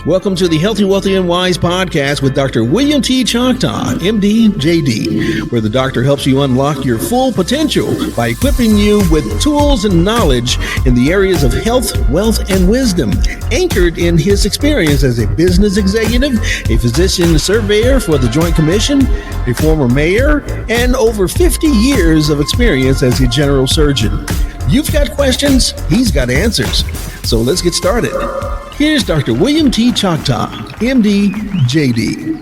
Welcome to the Healthy, Wealthy, and Wise podcast with Dr. William T. Choctaw, MD, JD, where the doctor helps you unlock your full potential by equipping you with tools and knowledge in the areas of health, wealth, and wisdom, anchored in his experience as a business executive, a physician surveyor for the Joint Commission, a former mayor, and over 50 years of experience as a general surgeon. You've got questions, he's got answers. So let's get started. Here's Dr. William T. Choctaw, MD, JD.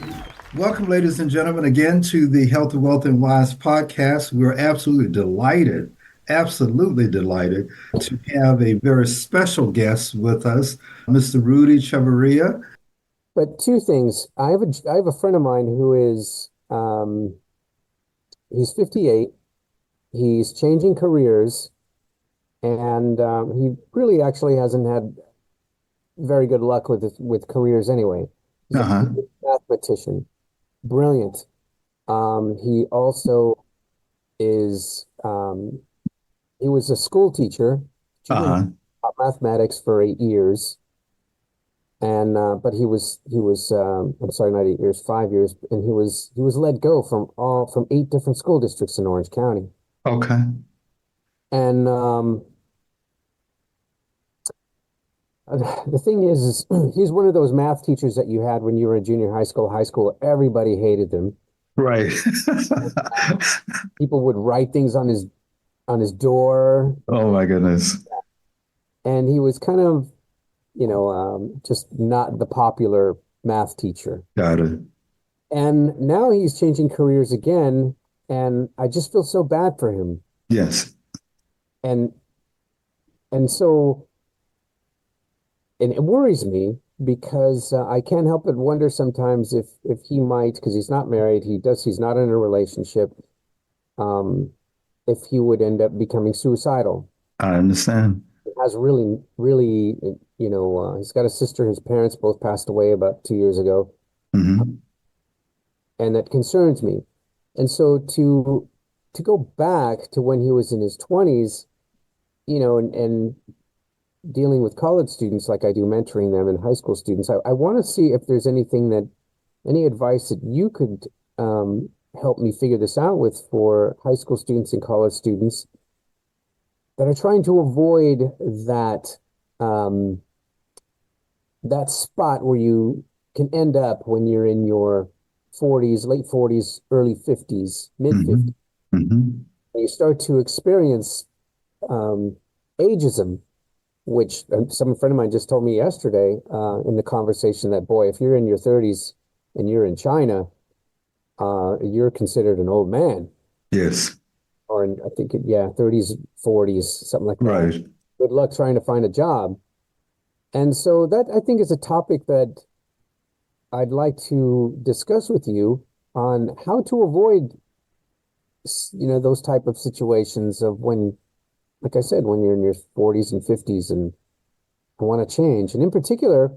Welcome, ladies and gentlemen, again to the Healthy, Wealth, and Wise podcast. We're absolutely delighted to have a very special guest with us, Mr. Rudy Chavarria. But two things. I have a friend of mine who is, he's 58. He's changing careers, and he really actually hasn't had very good luck with careers anyway. He's a mathematician, brilliant. He also is he was a school teacher, taught mathematics for 8 years, and but he was I'm sorry, not 8 years, 5 years, and he was let go from 8 different school districts in Orange County. Okay. And the thing is he's one of those math teachers that you had when you were in junior high school. Everybody hated them. Right. People would write things on his door. Oh my goodness. And he was kind of, just not the popular math teacher. Got it. And now he's changing careers again, and I just feel so bad for him. Yes. And so it worries me because I can't help but wonder sometimes if he might, because he's not married, he's not in a relationship, if he would end up becoming suicidal. I understand. He has really, he's got a sister. His parents both passed away about 2 years ago. Mm-hmm. And that concerns me. And so to go back to when he was in his 20s, and dealing with college students like I do, mentoring them, and high school students, I want to see if there's any advice that you could help me figure this out with for high school students and college students that are trying to avoid that that spot where you can end up when you're in your 40s, late 40s, early 50s, mid 50s. Mm-hmm. You start to experience ageism, which some friend of mine just told me yesterday in the conversation that, boy, if you're in your 30s and you're in China, you're considered an old man. Yes. Or in, I think, 30s, 40s, something like that. Right. Good luck trying to find a job. And so that, I think, is a topic that I'd like to discuss with you on how to avoid, those type of situations of when, like I said, when you're in your 40s and 50s and want to change. And in particular,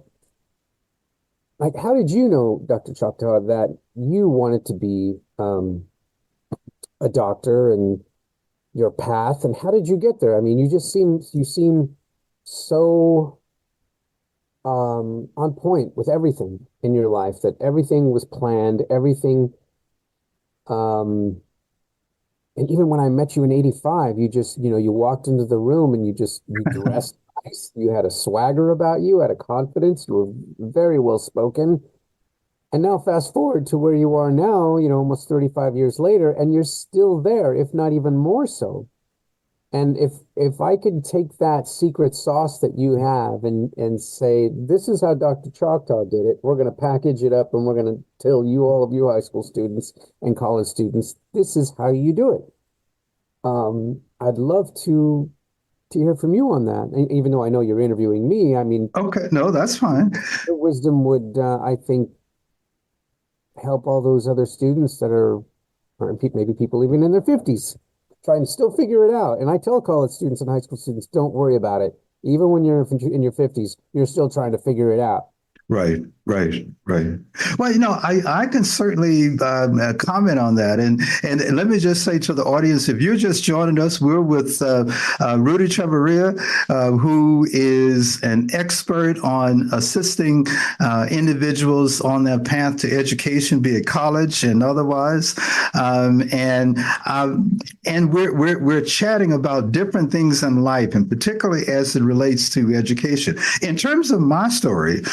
like, how did you know, Dr. Choctaw, that you wanted to be a doctor and your path, and how did you get there? I mean, you seem so on point with everything in your life, that everything was planned, everything. And even when I met you in 85, you just, you walked into the room and you dressed nice. You had a swagger about you, had a confidence. You were very well spoken. And now fast forward to where you are now, almost 35 years later, and you're still there, if not even more so. And if I could take that secret sauce that you have and say, this is how Dr. Choctaw did it, we're going to package it up and we're going to tell you, all of you high school students and college students, this is how you do it. I'd love to hear from you on that. Even though I know you're interviewing me, I mean, okay, no, that's fine. Your wisdom would, I think, help all those other students that are, or maybe people even in their 50s, trying to still figure it out. And I tell college students and high school students, don't worry about it. Even when you're in your 50s, you're still trying to figure it out. Right, right, right. Well, I can certainly comment on that. And let me just say to the audience, if you're just joining us, we're with Rudy Chavarria, who is an expert on assisting individuals on their path to education, be it college and otherwise. And we're chatting about different things in life, and particularly as it relates to education. In terms of my story,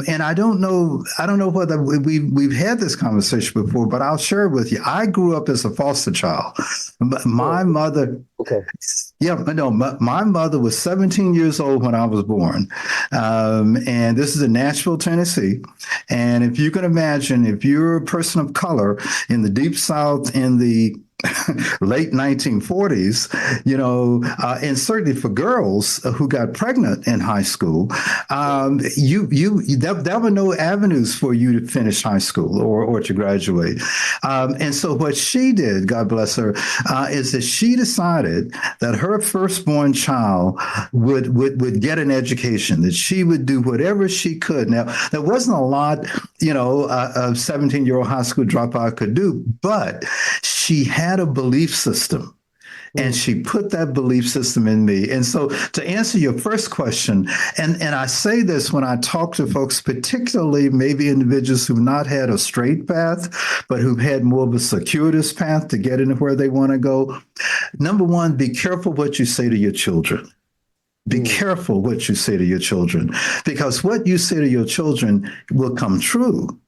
and I don't know whether we've had this conversation before, but I'll share it with you. I grew up as a foster child. My mother, Okay. yeah, no, my mother was 17 years old when I was born. And this is in Nashville, Tennessee. And if you can imagine, if you're a person of color in the Deep South in the late 1940s, and certainly for girls who got pregnant in high school, there were no avenues for you to finish high school or to graduate. And so what she did, God bless her, is that she decided that her firstborn child would get an education, that she would do whatever she could. Now, there wasn't a lot, a 17-year-old high school dropout could do, but she had a belief system. And she put that belief system in me. And so to answer your first question, and I say this when I talk to folks, particularly maybe individuals who've not had a straight path, but who've had more of a circuitous path to get into where they want to go. Number one, be careful what you say to your children. Be careful what you say to your children, because what you say to your children will come true.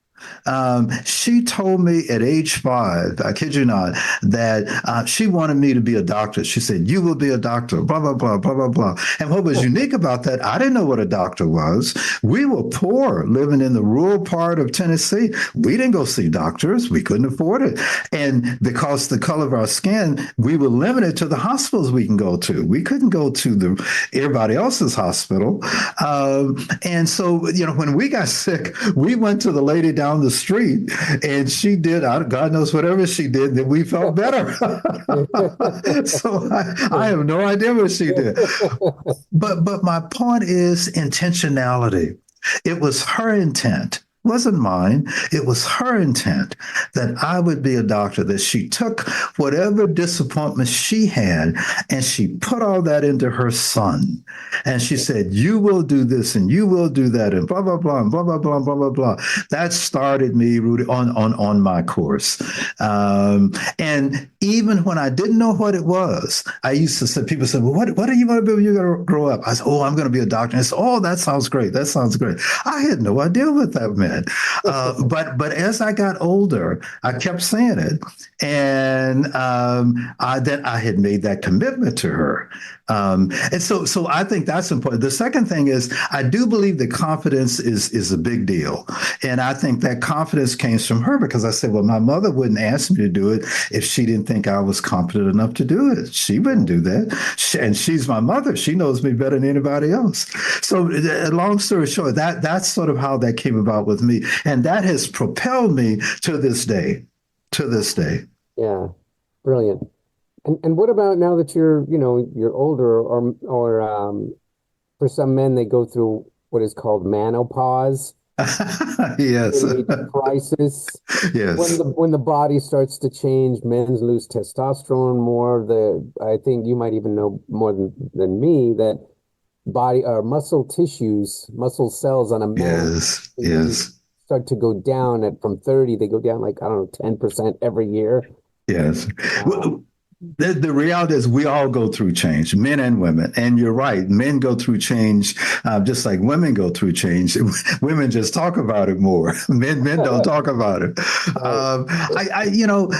She told me at age 5, I kid you not, that she wanted me to be a doctor. She said, "You will be a doctor," blah, blah, blah, blah, blah, blah. And what was unique about that, I didn't know what a doctor was. We were poor, living in the rural part of Tennessee. We didn't go see doctors. We couldn't afford it. And because the color of our skin, we were limited to the hospitals we can go to. We couldn't go to everybody else's hospital. And so, when we got sick, we went to the lady down the street, and she did, God knows whatever she did, that we felt better. So I have no idea what she did. But my point is intentionality. It was her intent. Wasn't mine. It was her intent that I would be a doctor, that she took whatever disappointment she had and she put all that into her son. And she said, "You will do this and you will do that," and blah, blah, blah, and blah, blah, blah, blah, blah, blah. That started me, Rudy, on my course. And even when I didn't know what it was, I used to say, people said, "Well, what are you going to be when you're going to grow up?" I said, "Oh, I'm going to be a doctor." And I said, "Oh, that sounds great. That sounds great." I had no idea what that meant. But as I got older, I kept saying it, and then I had made that commitment to her. And so I think that's important. The second thing is, I do believe that confidence is a big deal. And I think that confidence came from her, because I said, well, my mother wouldn't ask me to do it if she didn't think I was competent enough to do it. She wouldn't do that. And she's my mother. She knows me better than anybody else. So long story short, that's sort of how that came about with me. And that has propelled me to this day. Yeah, brilliant. And what about now that you're older, or for some men, they go through what is called menopause. Yes. Crisis. Yes. When the body starts to change, men lose testosterone more. I think you might even know more than me that body or muscle tissues, muscle cells on a man. Yes. Start to go down from 30, they go down like, I don't know, 10% every year. Yes. The reality is we all go through change, men and women. And you're right. Men go through change just like women go through change. Women just talk about it more. Men don't talk about it.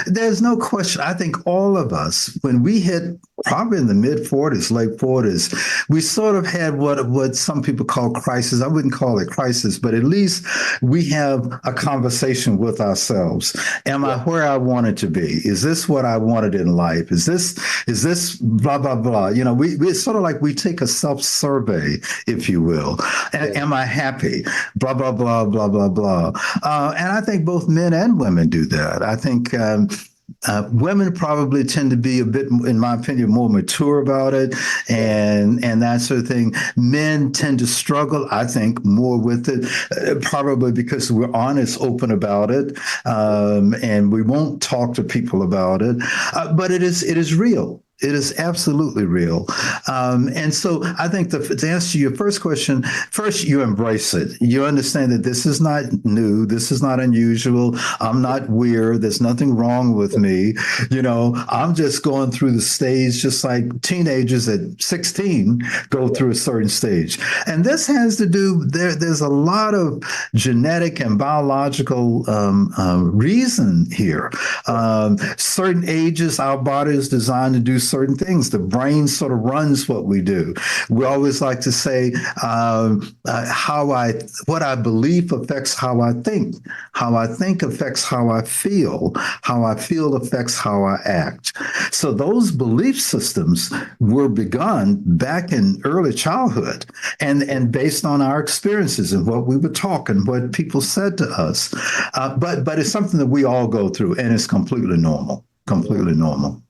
There's no question. I think all of us, when we hit probably in the mid 40s, late 40s, we sort of had what some people call crisis. I wouldn't call it crisis, but at least we have a conversation with ourselves. Am I where I wanted to be? Is this what I wanted in life? Is this blah, blah, blah? It's sort of like we take a self-survey, if you will. Am I happy? Blah, blah, blah, blah, blah, blah. And I think both men and women do that. I think women probably tend to be a bit, in my opinion, more mature about it, and that sort of thing. Men tend to struggle, I think, more with it, probably because we're honest, open about it, and we won't talk to people about it. But it is real. It is absolutely real. And so I think to answer your first question, first, you embrace it. You understand that this is not new. This is not unusual. I'm not weird. There's nothing wrong with me. I'm just going through the stage just like teenagers at 16 go through a certain stage. And this has to do, there's a lot of genetic and biological reason here. Certain ages, our body is designed to do certain things. The brain sort of runs what we do. We always like to say what I believe affects how I think. How I think affects how I feel. How I feel affects how I act. So those belief systems were begun back in early childhood and based on our experiences and what we were taught and what people said to us. But it's something that we all go through, and it's completely normal. Completely normal.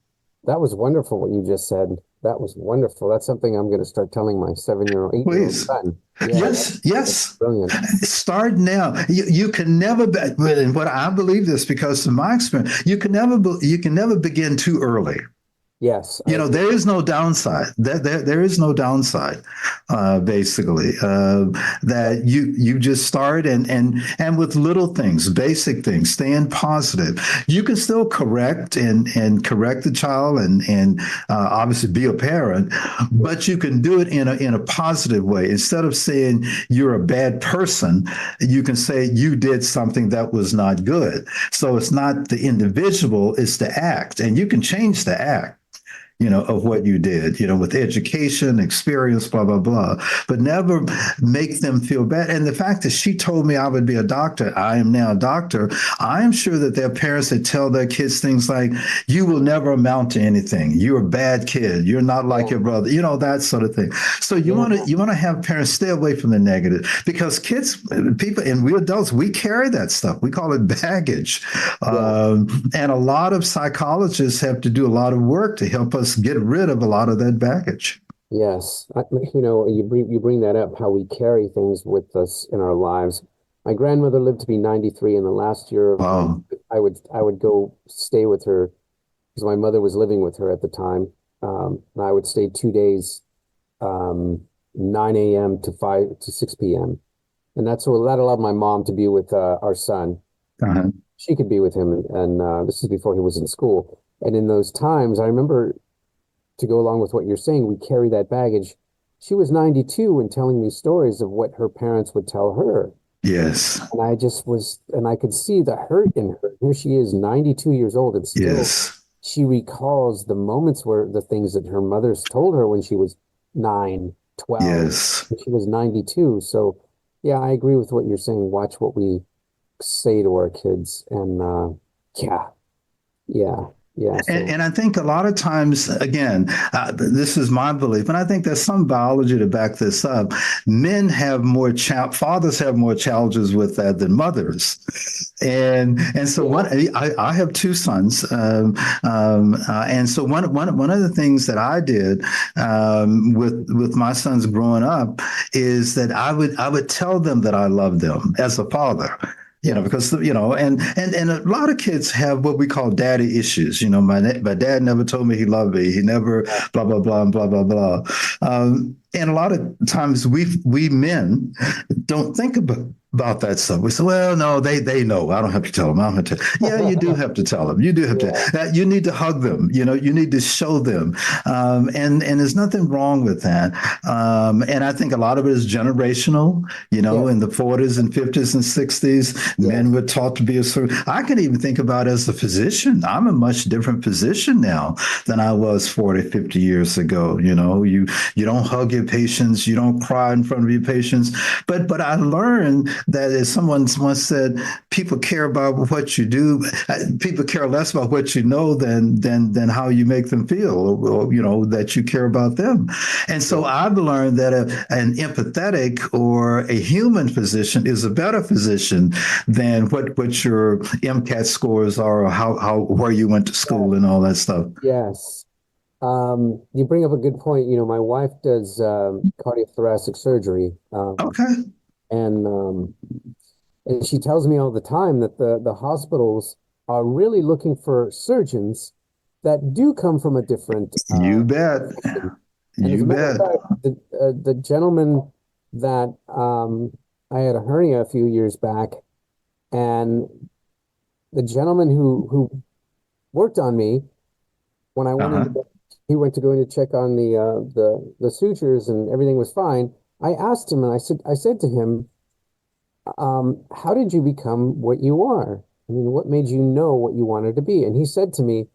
That was wonderful what you just said. That was wonderful. That's something I'm going to start telling my 7-year-old, 8-year-old son. Yeah, yes. Brilliant. Start now. You can never, and what I believe this because of my experience, you can never begin too early. Yes. There is no downside. There is no downside, basically, that you just start and with little things, basic things, staying positive. You can still correct and correct the child and obviously be a parent, but you can do it in a positive way. Instead of saying you're a bad person, you can say you did something that was not good. So it's not the individual, it's the act, and you can change the act. Of what you did, with education, experience, blah, blah, blah, but never make them feel bad. And the fact that she told me I would be a doctor, I am now a doctor. I am sure that there are parents that tell their kids things like, you will never amount to anything. You're a bad kid. You're not like your brother, that sort of thing. So you want to have parents stay away from the negative because kids, people, and we adults, we carry that stuff. We call it baggage. And a lot of psychologists have to do a lot of work to help us get rid of a lot of that baggage. Yes. You bring that up, how we carry things with us in our lives. My grandmother lived to be 93, and the last year of I would go stay with her because my mother was living with her at the time. And I would stay 2 days, 9 a.m. to 6 p.m. And that allowed my mom to be with our son. Uh-huh. She could be with him, and this is before he was in school. And in those times, I remember, to go along with what you're saying, we carry that baggage. She was 92 and telling me stories of what her parents would tell her. Yes. And I could see the hurt in her. Here she is, 92 years old, and still she recalls the moments where the things that her mother's told her when she was 9, 12. Yes. When she was 92. So, yeah, I agree with what you're saying. Watch what we say to our kids. And, yeah. Yeah, and I think a lot of times, again, this is my belief, and I think there's some biology to back this up. Men have fathers have more challenges with that than mothers, and so I have 2 sons, and so one of the things that I did with my sons growing up is that I would tell them that I loved them as a father. Because, and a lot of kids have what we call daddy issues. My dad never told me he loved me. He never blah, blah, blah, and blah, blah, blah. And a lot of times we men don't think about that stuff. We say, well, no, they know. I don't have to tell them. I don't have to. Yeah, you do have to tell them. You do have to. You need to hug them. You need to show them. And there's nothing wrong with that. And I think a lot of it is generational. In the 40s and 50s and 60s, men were taught to be a certain. I can even think about as a physician. I'm in a much different position now than I was 40, 50 years ago. You don't hug your patients. You don't cry in front of your patients. But I learned that as someone once said, people care about what you do. People care less about what you know than how you make them feel, or, that you care about them. And so I've learned that an empathetic or a human physician is a better physician than what your MCAT scores are, or how where you went to school and all that stuff. Yes. You bring up a good point. My wife does cardiothoracic surgery, Okay. and she tells me all the time that the hospitals are really looking for surgeons that do come from a different You bet. section. And as You a matter of bet. fact, the gentleman that I had a hernia a few years back, and the gentleman who worked on me when I went in, Uh-huh. he went to go in to check on the sutures and everything was fine. I asked him, and I said to him, how did you become what you are? I mean, what made you know what you wanted to be? And he said to me,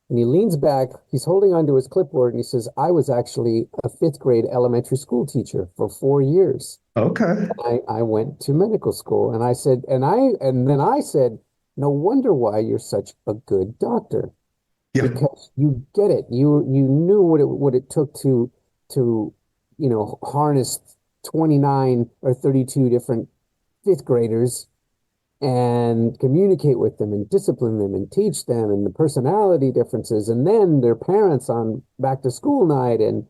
and he leans back, he's holding onto his clipboard, and he says, I was actually a fifth grade elementary school teacher for 4 years. Okay. I went to medical school, and I said, and then I said, no wonder why you're such a good doctor, Yeah. because you get it. You knew what it took to harness 29 or 32 different fifth graders and communicate with them and discipline them and teach them, and the personality differences, and then their parents on back to school night, and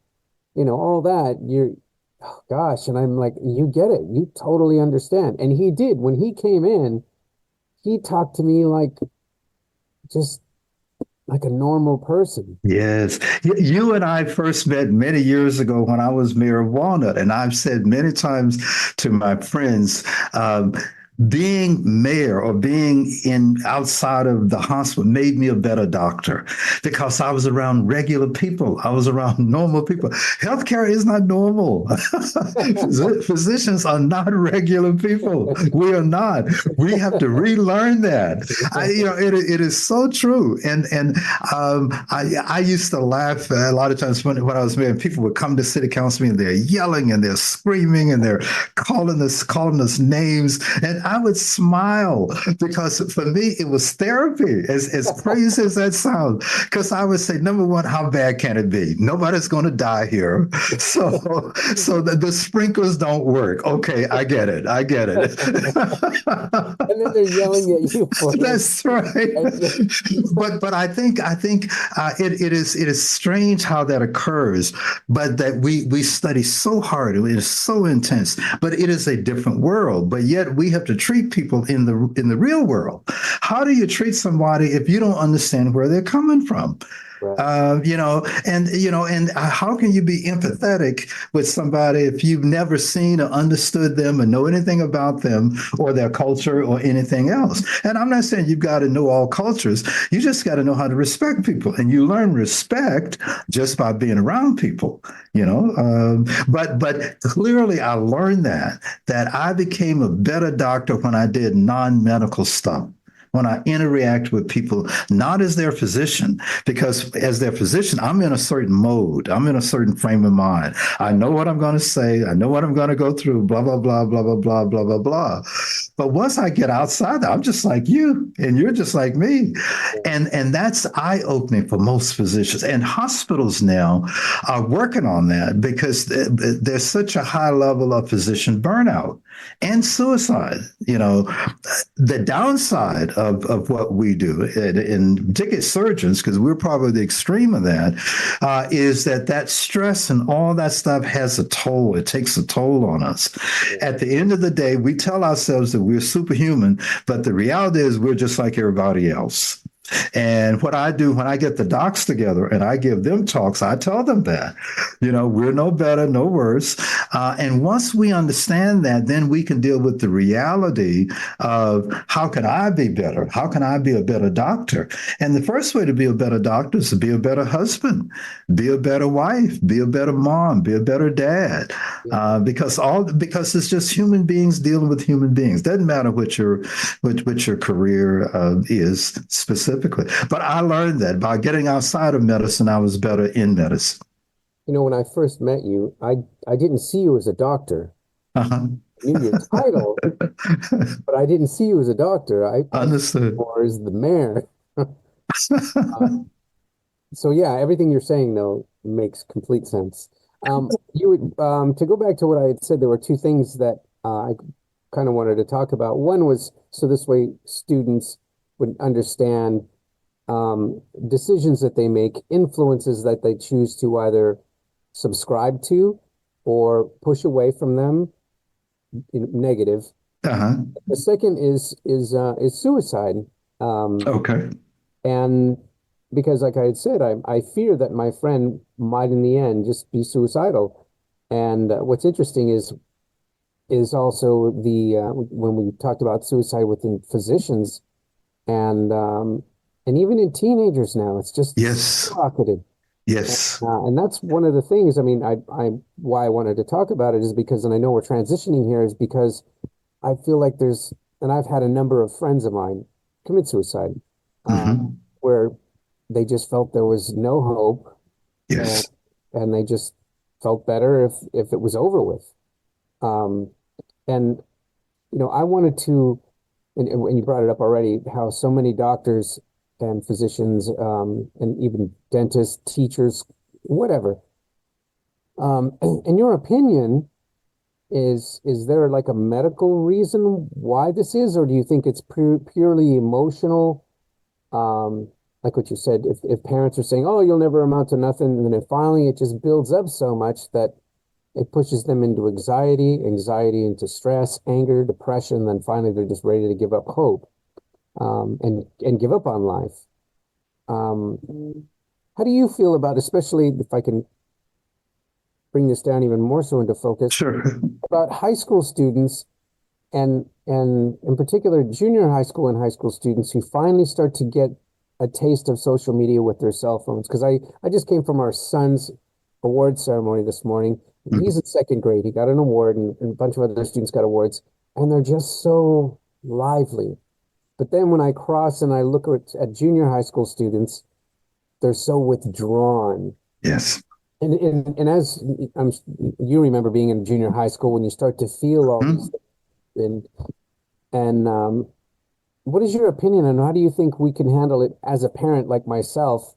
all that. Oh gosh, and I'm like, you get it. You totally understand. And he did. When he came in, he talked to me like just like a normal person. Yes. You and I first met many years ago when I was mayor of Walnut. And I've said many times to my friends, being mayor or being in outside of the hospital made me a better doctor because I was around regular people. I was around normal people. Healthcare is not normal. Physicians are not regular people. We are not. We have to relearn that. It is so true. And I used to laugh a lot of times when I was mayor. People would come to city council meeting, they're yelling and they're screaming and they're calling us names, and I would smile because for me it was therapy, as crazy as that sounds. Because I would say, number one, how bad can it be? Nobody's going to die here, so the sprinklers don't work. Okay, I get it. And then they're yelling at you for That's right. But I think it is strange how that occurs, but that we study so hard. It is so intense, but it is a different world. But yet we have to treat people in the real world. How do you treat somebody if you don't understand where they're coming from? Right. And how can you be empathetic with somebody if you've never seen or understood them or know anything about them or their culture or anything else? And I'm not saying you've got to know all cultures. You just got to know how to respect people, and you learn respect just by being around people. But clearly, I learned that I became a better doctor when I did non-medical stuff, when I interact with people, not as their physician, because as their physician, I'm in a certain mode. I'm in a certain frame of mind. I know what I'm going to say. I know what I'm going to go through, blah, blah, blah, blah, blah, blah, blah, blah, blah. But once I get outside, I'm just like you, and you're just like me. And that's eye-opening for most physicians. And hospitals now are working on that because there's such a high level of physician burnout and suicide. The downside of what we do, and particularly surgeons, because we're probably the extreme of that, is that stress and all that stuff has a toll. It takes a toll on us. At the end of the day, we tell ourselves that we're superhuman, but the reality is we're just like everybody else. And what I do when I get the docs together and I give them talks, I tell them that, we're no better, no worse. And once we understand that, then we can deal with the reality of how can I be better? How can I be a better doctor? And the first way to be a better doctor is to be a better husband, be a better wife, be a better mom, be a better dad. Because it's just human beings dealing with human beings. Doesn't matter what your career is specifically. But I learned that by getting outside of medicine, I was better in medicine. When I first met you, I didn't see you as a doctor. Uh-huh. knew your title, but I didn't see you as a doctor. I see you Understood. more as the mayor. So yeah, everything you're saying though makes complete sense. To go back to what I had said, there were two things that I kind of wanted to talk about. One was so this way students would understand decisions that they make, influences that they choose to either subscribe to or push away from them, negative. Uh-huh. The second is suicide. Okay. And because, like I had said, I fear that my friend might, in the end, just be suicidal. And what's interesting is also the when we talked about suicide within physicians and even in teenagers now, it's just Yes. skyrocketed. Yes. And that's one of the things. I mean, I why I wanted to talk about it is because, and I know we're transitioning here, is because I feel like and I've had a number of friends of mine commit suicide, Hmm. where they just felt there was no hope, and Yes. and they just felt better if it was over with. Um, and I wanted to, and you brought it up already, how so many doctors and physicians, and even dentists, teachers, whatever. In your opinion, is there like a medical reason why this is, or do you think it's purely emotional? Um, like what you said, if parents are saying, "Oh, you'll never amount to nothing," and then finally it just builds up so much that it pushes them into anxiety into stress, anger, depression, then finally they're just ready to give up hope, and give up on life. Um, how do you feel about, especially if I can bring this down even more so into focus, Sure. about high school students and in particular junior high school and high school students who finally start to get a taste of social media with their cell phones? Because I just came from our son's award ceremony this morning. He's in second grade. He got an award, and a bunch of other students got awards, and they're just so lively. But then when I cross and I look at junior high school students, they're so withdrawn. Yes. And as you remember being in junior high school when you start to feel all these Mhm. things, and what is your opinion on how do you think we can handle it as a parent like myself,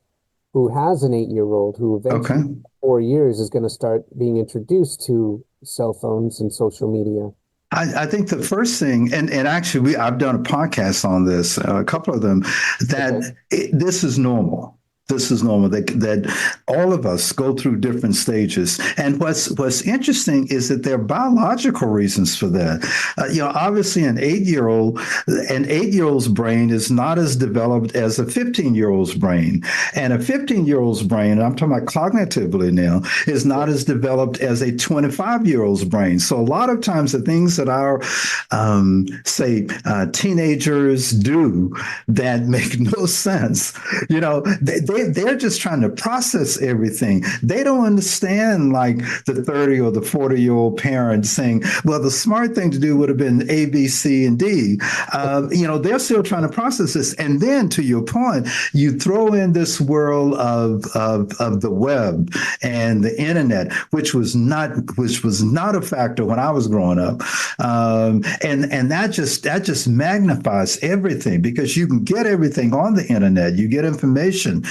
who has an 8-year-old who eventually, Okay. 4 years, is going to start being introduced to cell phones and social media? I think the first thing, and actually, I've done a podcast on this, a couple of them, Okay. that this is normal. This is normal. That all of us go through different stages, and what's interesting is that there are biological reasons for that. Obviously, an 8-year old's brain is not as developed as a 15-year-old's brain, and a 15-year-old's brain, and I'm talking about cognitively now, is not as developed as a 25-year-old's brain. So a lot of times, the things that our say teenagers do that make no sense, they're just trying to process everything. They don't understand like the 30 or the 40-year-old parent saying, well, the smart thing to do would have been A, B, C, and D. They're still trying to process this. And then to your point, you throw in this world of the web and the internet, which was not a factor when I was growing up. And that just magnifies everything because you can get everything on the internet. You get information.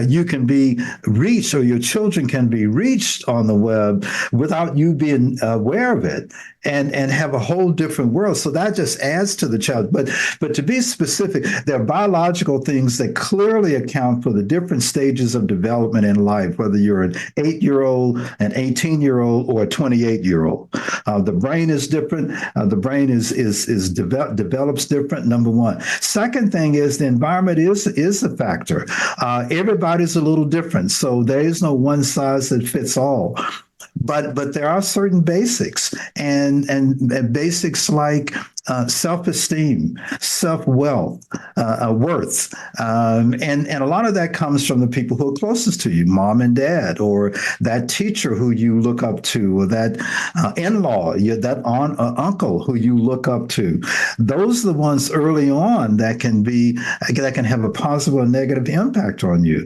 You can be reached, or your children can be reached on the web without you being aware of it, and have a whole different world. So that just adds to the challenge. But to be specific, there are biological things that clearly account for the different stages of development in life, whether you're an 8-year-old, an 18-year-old, or a 28-year-old. The brain is different. The brain develops different. Number one. Second thing is the environment is a factor. Everybody's a little different, so there is no one size that fits all. But there are certain basics and basics like self-esteem, self-wealth, worth. And a lot of that comes from the people who are closest to you, mom and dad, or that teacher who you look up to, or that in-law, that aunt or uncle who you look up to. Those are the ones early on that can have a positive or negative impact on you.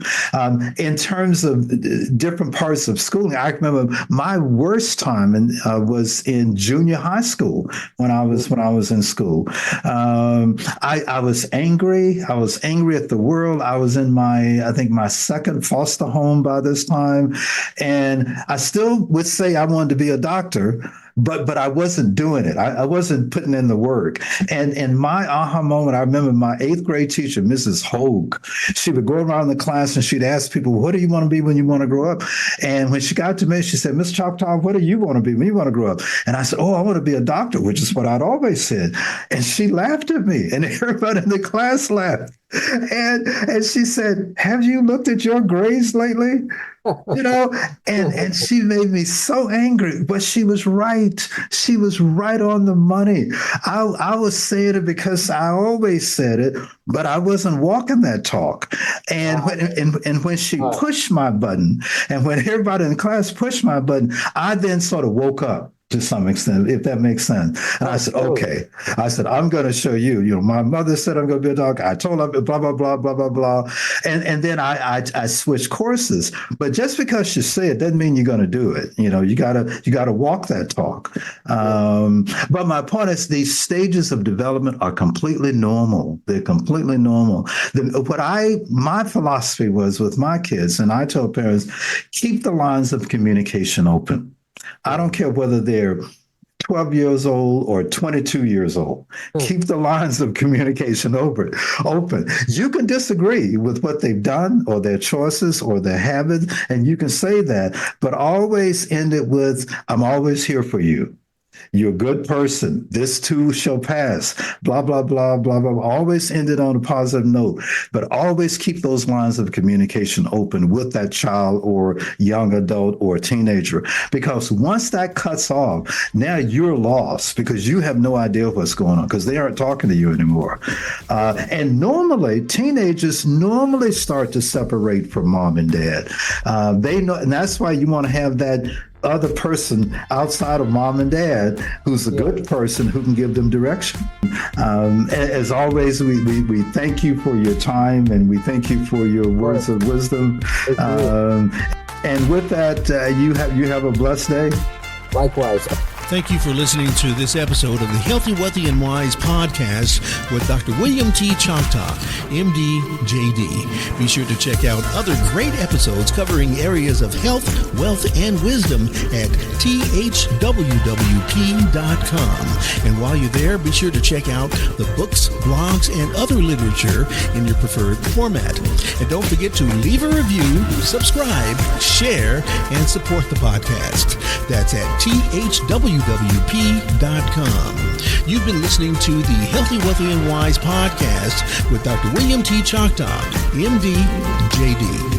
In terms of different parts of schooling, I remember my worst time was in junior high school when I was in school. I was angry. I was angry at the world. I was in I think my second foster home by this time. And I still would say I wanted to be a doctor, but I wasn't doing it. I wasn't putting in the work. And my aha moment, I remember my 8th grade teacher, Mrs. Hogue, she would go around the class and she'd ask people, what do you want to be when you want to grow up? And when she got to me, she said, Miss Choctaw, what do you want to be when you want to grow up? And I said, I want to be a doctor, which is what I'd always said. And she laughed at me, and everybody in the class laughed. And she said, have you looked at your grades lately? And she made me so angry, but she was right. She was right on the money. I was saying it because I always said it, but I wasn't walking that talk. And when she pushed my button, and when everybody in class pushed my button, I then sort of woke up to some extent, if that makes sense. And I said, okay. I said, I'm going to show you. My mother said I'm going to be a doctor. I told her blah, blah, blah, blah, blah, blah. And then I switched courses. But just because you say it doesn't mean you're going to do it. You gotta walk that talk. But my point is, these stages of development are completely normal. They're completely normal. My philosophy was with my kids, and I tell parents, keep the lines of communication open. I don't care whether they're 12 years old or 22 years old. Keep the lines of communication open. You can disagree with what they've done or their choices or their habits, and you can say that, but always end it with, I'm always here for you. You're a good person. This too shall pass. Blah, blah, blah, blah, blah. Always end it on a positive note, but always keep those lines of communication open with that child or young adult or teenager. Because once that cuts off, now you're lost because you have no idea what's going on because they aren't talking to you anymore. And normally, teenagers start to separate from mom and dad. They know, and that's why you want to have that other person outside of mom and dad who's a good person who can give them direction. As always, we thank you for your time, and we thank you for your words of wisdom. And with that, you have a blessed day. Likewise. Thank you for listening to this episode of the Healthy, Wealthy, and Wise podcast with Dr. William T. Choctaw, MD, JD. Be sure to check out other great episodes covering areas of health, wealth, and wisdom at thwwp.com. And while you're there, be sure to check out the books, blogs, and other literature in your preferred format. And don't forget to leave a review, subscribe, share, and support the podcast. That's at thwwp.com. You've been listening to the Healthy, Wealthy, and Wise podcast with Dr. William T. Choctaw, MD, JD.